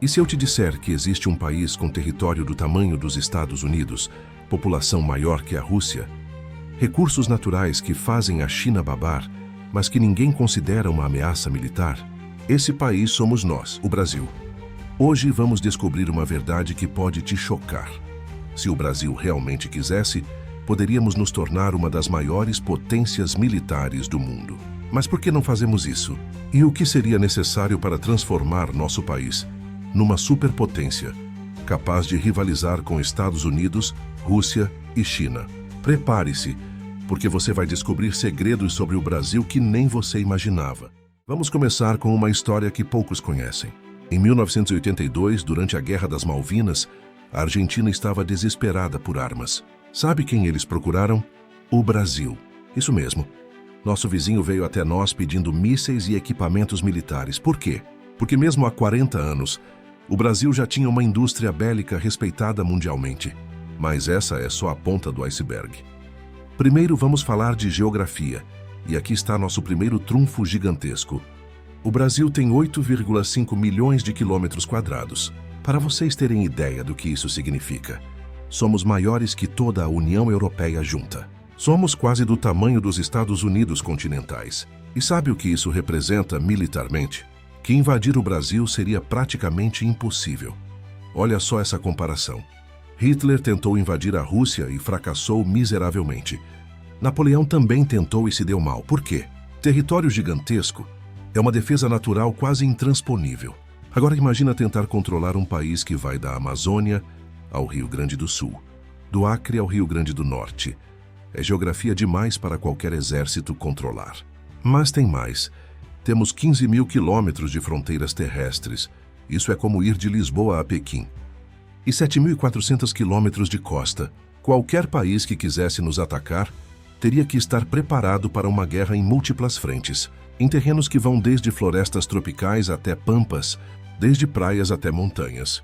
E se eu te disser que existe um país com território do tamanho dos Estados Unidos, população maior que a Rússia, recursos naturais que fazem a China babar, mas que ninguém considera uma ameaça militar? Esse país somos nós, o Brasil. Hoje vamos descobrir uma verdade que pode te chocar. Se o Brasil realmente quisesse, poderíamos nos tornar uma das maiores potências militares do mundo. Mas por que não fazemos isso? E o que seria necessário para transformar nosso país numa superpotência, capaz de rivalizar com Estados Unidos, Rússia e China? Prepare-se, porque você vai descobrir segredos sobre o Brasil que nem você imaginava. Vamos começar com uma história que poucos conhecem. Em 1982, durante a Guerra das Malvinas, a Argentina estava desesperada por armas. Sabe quem eles procuraram? O Brasil. Isso mesmo. Nosso vizinho veio até nós pedindo mísseis e equipamentos militares. Por quê? Porque mesmo há 40 anos, o Brasil já tinha uma indústria bélica respeitada mundialmente. Mas essa é só a ponta do iceberg. Primeiro vamos falar de geografia. E aqui está nosso primeiro trunfo gigantesco. O Brasil tem 8,5 milhões de quilômetros quadrados. Para vocês terem ideia do que isso significa, somos maiores que toda a União Europeia junta. Somos quase do tamanho dos Estados Unidos continentais. E sabe o que isso representa militarmente? Que invadir o Brasil seria praticamente impossível. Olha só essa comparação. Hitler tentou invadir a Rússia e fracassou miseravelmente. Napoleão também tentou e se deu mal. Por quê? Território gigantesco é uma defesa natural quase intransponível. Agora imagina tentar controlar um país que vai da Amazônia ao Rio Grande do Sul, do Acre ao Rio Grande do Norte. É geografia demais para qualquer exército controlar. Mas tem mais. Temos 15 mil quilômetros de fronteiras terrestres. Isso é como ir de Lisboa a Pequim. E 7.400 quilômetros de costa. Qualquer país que quisesse nos atacar teria que estar preparado para uma guerra em múltiplas frentes, em terrenos que vão desde florestas tropicais até pampas, desde praias até montanhas.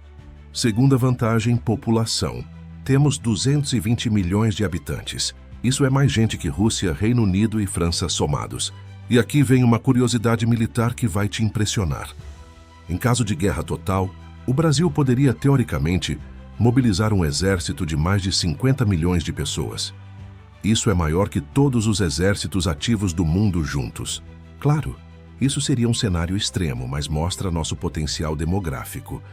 Segunda vantagem, população. Temos 220 milhões de habitantes. Isso é mais gente que Rússia, Reino Unido e França somados. E aqui vem uma curiosidade militar que vai te impressionar. Em caso de guerra total, o Brasil poderia, teoricamente, mobilizar um exército de mais de 50 milhões de pessoas. Isso é maior que todos os exércitos ativos do mundo juntos. Claro, isso seria um cenário extremo, mas mostra nosso potencial demográfico.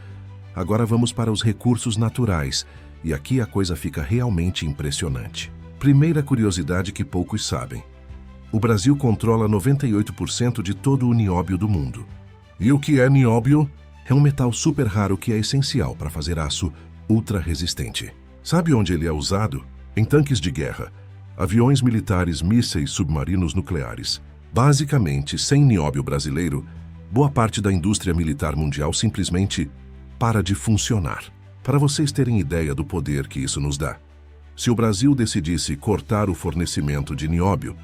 Agora vamos para os recursos naturais, e aqui a coisa fica realmente impressionante. Primeira curiosidade que poucos sabem. O Brasil controla 98% de todo o nióbio do mundo. E o que é nióbio? É um metal super raro que é essencial para fazer aço ultra resistente. Sabe onde ele é usado? Em tanques de guerra, aviões militares, mísseis, submarinos nucleares. Basicamente, sem nióbio brasileiro, boa parte da indústria militar mundial simplesmente para de funcionar. Para vocês terem ideia do poder que isso nos dá, se o Brasil decidisse cortar o fornecimento de nióbio,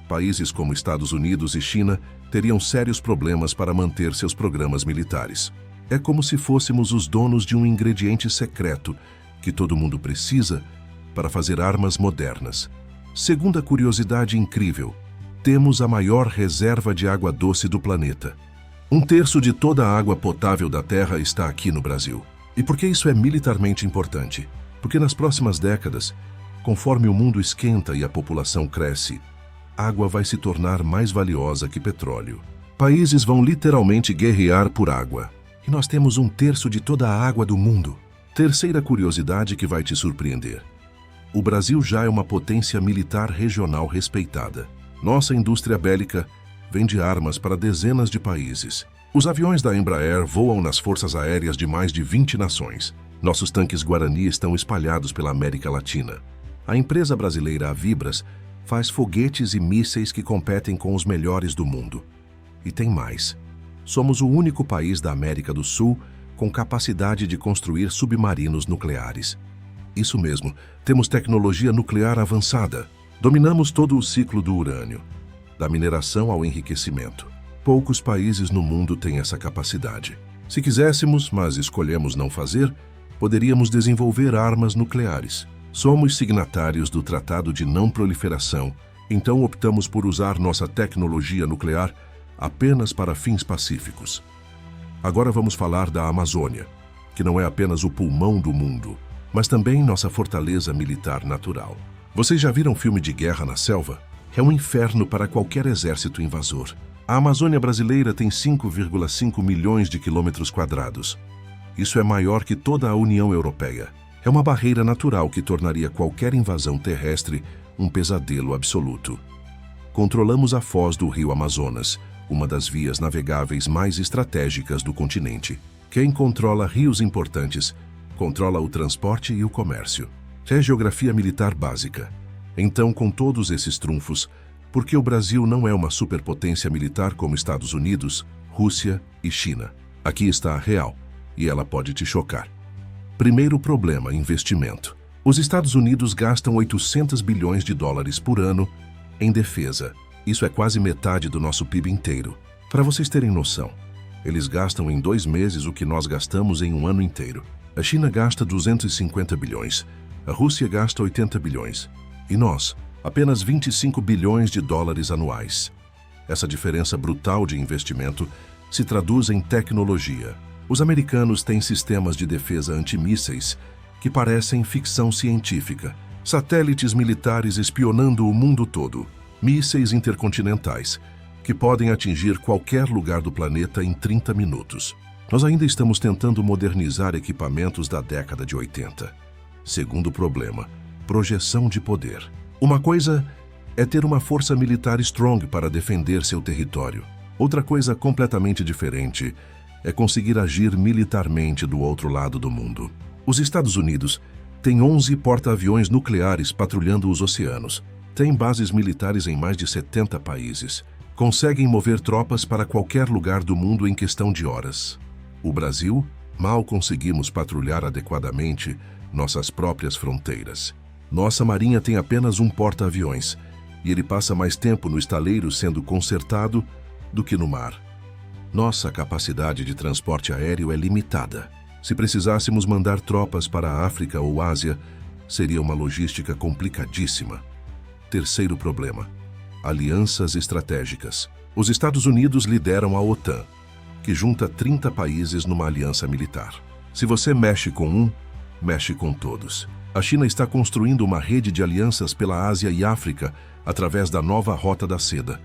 países como Estados Unidos e China teriam sérios problemas para manter seus programas militares. É como se fôssemos os donos de um ingrediente secreto que todo mundo precisa para fazer armas modernas. Segunda curiosidade incrível, temos a maior reserva de água doce do planeta. 1/3 de toda a água potável da Terra está aqui no Brasil. E por que isso é militarmente importante? Porque nas próximas décadas, conforme o mundo esquenta e a população cresce, água vai se tornar mais valiosa que petróleo. Países vão literalmente guerrear por água. E nós temos 1/3 de toda a água do mundo. Terceira curiosidade que vai te surpreender. O Brasil já é uma potência militar regional respeitada. Nossa indústria bélica vende armas para dezenas de países. Os aviões da Embraer voam nas forças aéreas de mais de 20 nações. Nossos tanques Guarani estão espalhados pela América Latina. A empresa brasileira Avibras faz foguetes e mísseis que competem com os melhores do mundo. E tem mais. Somos o único país da América do Sul com capacidade de construir submarinos nucleares. Isso mesmo, temos tecnologia nuclear avançada. Dominamos todo o ciclo do urânio, da mineração ao enriquecimento. Poucos países no mundo têm essa capacidade. Se quiséssemos, mas escolhemos não fazer, poderíamos desenvolver armas nucleares. Somos signatários do Tratado de Não Proliferação, então optamos por usar nossa tecnologia nuclear apenas para fins pacíficos. Agora vamos falar da Amazônia, que não é apenas o pulmão do mundo, mas também nossa fortaleza militar natural. Vocês já viram filme de guerra na selva? É um inferno para qualquer exército invasor. A Amazônia brasileira tem 5,5 milhões de quilômetros quadrados. Isso é maior que toda a União Europeia. É uma barreira natural que tornaria qualquer invasão terrestre um pesadelo absoluto. Controlamos a foz do rio Amazonas, uma das vias navegáveis mais estratégicas do continente. Quem controla rios importantes, controla o transporte e o comércio. É geografia militar básica. Então, com todos esses trunfos, por que o Brasil não é uma superpotência militar como Estados Unidos, Rússia e China? Aqui está a real, e ela pode te chocar. Primeiro problema: investimento. Os Estados Unidos gastam 800 bilhões de dólares por ano em defesa. Isso é quase metade do nosso PIB inteiro. Para vocês terem noção, eles gastam em 2 meses o que nós gastamos em um ano inteiro. A China gasta 250 bilhões, a Rússia gasta 80 bilhões, e nós, apenas 25 bilhões de dólares anuais. Essa diferença brutal de investimento se traduz em tecnologia. Os americanos têm sistemas de defesa antimísseis que parecem ficção científica. Satélites militares espionando o mundo todo. Mísseis intercontinentais, que podem atingir qualquer lugar do planeta em 30 minutos. Nós ainda estamos tentando modernizar equipamentos da década de 80. Segundo problema: projeção de poder. Uma coisa é ter uma força militar strong para defender seu território. Outra coisa completamente diferente é conseguir agir militarmente do outro lado do mundo. Os Estados Unidos têm 11 porta-aviões nucleares patrulhando os oceanos. Têm bases militares em mais de 70 países. Conseguem mover tropas para qualquer lugar do mundo em questão de horas. O Brasil, mal conseguimos patrulhar adequadamente nossas próprias fronteiras. Nossa marinha tem apenas um porta-aviões, e ele passa mais tempo no estaleiro sendo consertado do que no mar. Nossa capacidade de transporte aéreo é limitada. Se precisássemos mandar tropas para a África ou Ásia, seria uma logística complicadíssima. Terceiro problema: alianças estratégicas. Os Estados Unidos lideram a OTAN, que junta 30 países numa aliança militar. Se você mexe com um, mexe com todos. A China está construindo uma rede de alianças pela Ásia e África através da nova Rota da Seda.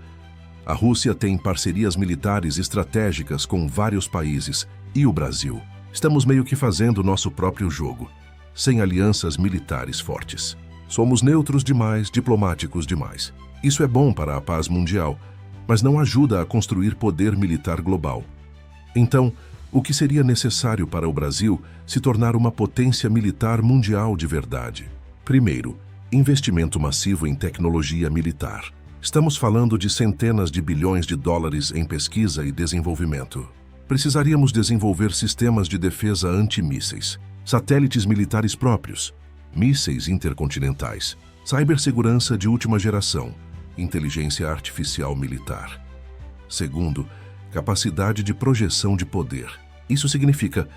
A Rússia tem parcerias militares estratégicas com vários países, e o Brasil. Estamos meio que fazendo nosso próprio jogo, sem alianças militares fortes. Somos neutros demais, diplomáticos demais. Isso é bom para a paz mundial, mas não ajuda a construir poder militar global. Então, o que seria necessário para o Brasil se tornar uma potência militar mundial de verdade? Primeiro, investimento massivo em tecnologia militar. Estamos falando de centenas de bilhões de dólares em pesquisa e desenvolvimento. Precisaríamos desenvolver sistemas de defesa antimísseis, satélites militares próprios, mísseis intercontinentais, cibersegurança de última geração, inteligência artificial militar. Segundo, capacidade de projeção de poder. Isso significa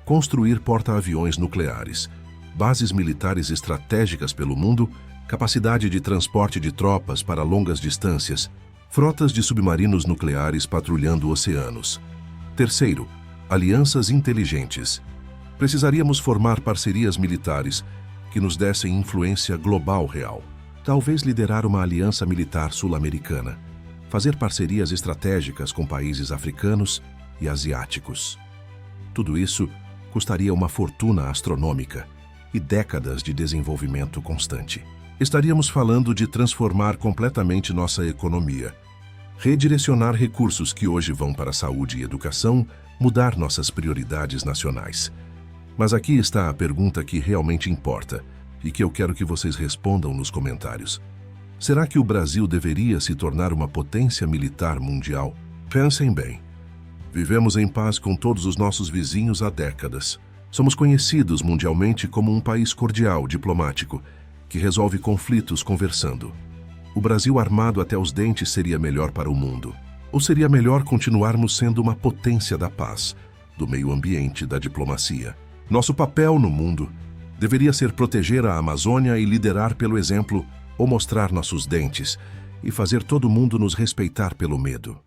construir porta-aviões nucleares, bases militares estratégicas pelo mundo, capacidade de transporte de tropas para longas distâncias, frotas de submarinos nucleares patrulhando oceanos. Terceiro, alianças inteligentes. Precisaríamos formar parcerias militares que nos dessem influência global real. Talvez liderar uma aliança militar sul-americana. Fazer parcerias estratégicas com países africanos e asiáticos. Tudo isso custaria uma fortuna astronômica e décadas de desenvolvimento constante. Estaríamos falando de transformar completamente nossa economia, redirecionar recursos que hoje vão para a saúde e educação, mudar nossas prioridades nacionais. Mas aqui está a pergunta que realmente importa e que eu quero que vocês respondam nos comentários. Será que o Brasil deveria se tornar uma potência militar mundial? Pensem bem. Vivemos em paz com todos os nossos vizinhos há décadas. Somos conhecidos mundialmente como um país cordial, diplomático, que resolve conflitos conversando. O Brasil armado até os dentes seria melhor para o mundo? Ou seria melhor continuarmos sendo uma potência da paz, do meio ambiente, da diplomacia? Nosso papel no mundo deveria ser proteger a Amazônia e liderar pelo exemplo, ou mostrar nossos dentes e fazer todo mundo nos respeitar pelo medo.